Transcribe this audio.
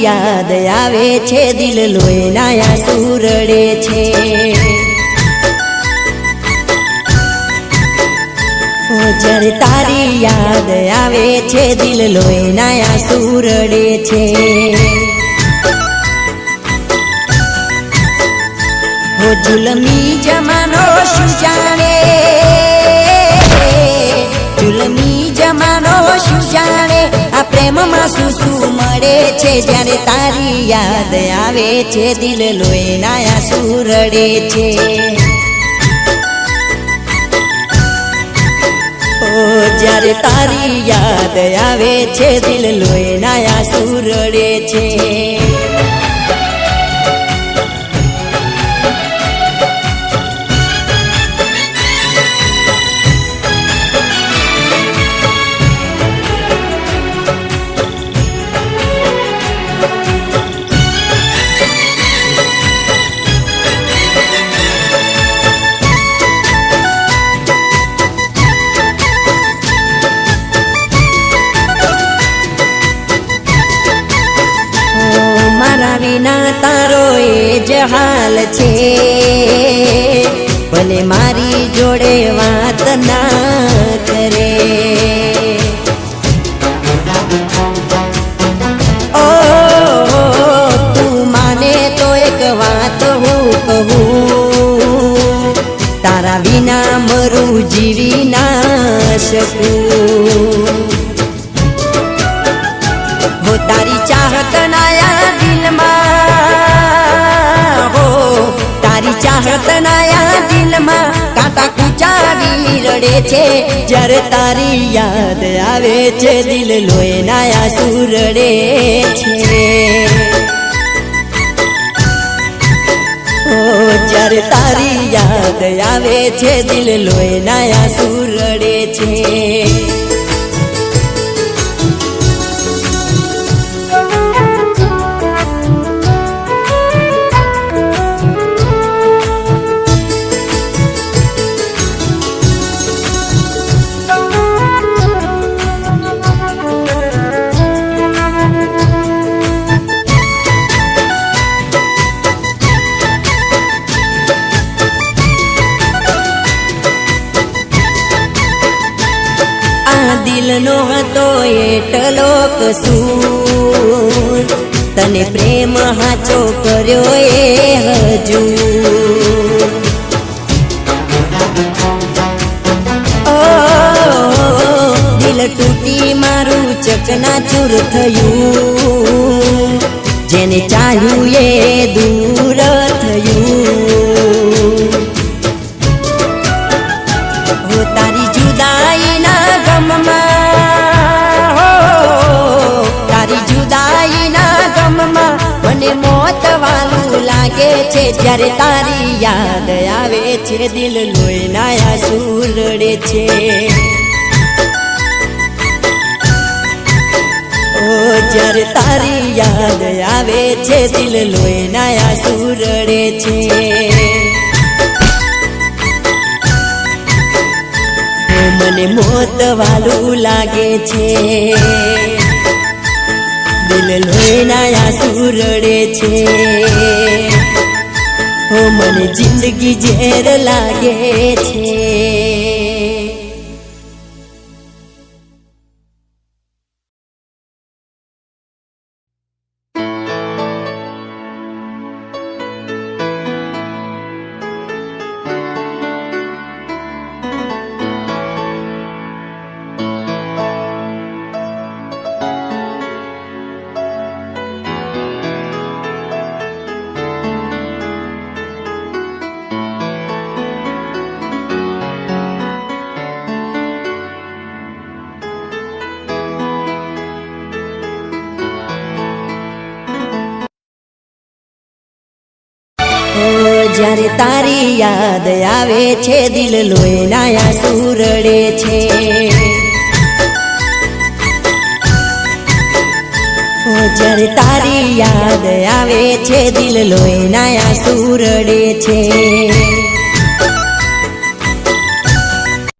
યાદ આવે છે દિલ લોહીના આંસુ રડે છે જ્યારે તારી યાદ આવે છે દિલ લોહીના આંસુ રડે છે ઓ જુલમી જમાનો શું જાણે જુલમી જમાનો શું જાણે આ પ્રેમમાં શું શું મળે છે જ્યારે તારી યાદ આવે છે દિલ લોહીના આંસુ રડે છે જ્યારે તારી યાદ આવે છે દિલ લોહીના આંસુ રડે છે વિના તારો એ જ હાલ છે ભલે મારી જોડે વાત ના કરે ઓ તું માને તો એક વાત હું કહું તારા વિના મરું જીવી ના શકું હો તારી ચાહત નાયા દિલમાં હો તારી ચાહત નાયા દિલમાં કાંટા કુચાવી રડે છે જ્યારે તારી યાદ આવે છે દિલ લોહીના આંસુ રડે છે ઓ જ્યારે તારી યાદ આવે છે દિલ લોહીના આંસુ રડે છે દિલનો હતો એટલો કસૂર તને પ્રેમ હાચો કર્યો એ હજુ ઓ દિલ તૂટી મારું ચકનાચૂર થયું જેને ચાહ્યું એ દૂર થયું હો તારી જુદાઈના ગમમાં હો તારી જુદાઈના ગમમાં મને મોત વાલું લાગે છે જ્યારે તારી યાદ આવે છે દિલ લોહીના આંસુ રડે છે ઓ જ્યારે તારી યાદ આવે છે દિલ લોહીના આંસુ રડે છે મને મોત વાલું લાગે છે દિલ લોહીના આંસુ રડે છે ઓ મને જિંદગી ઝેર લાગે છે જ્યારે તારી યાદ આવે છે દિલ લોહીના આંસુ રડે છે જ્યારે તારી યાદ આવે છે દિલ લોહીના આંસુ રડે છે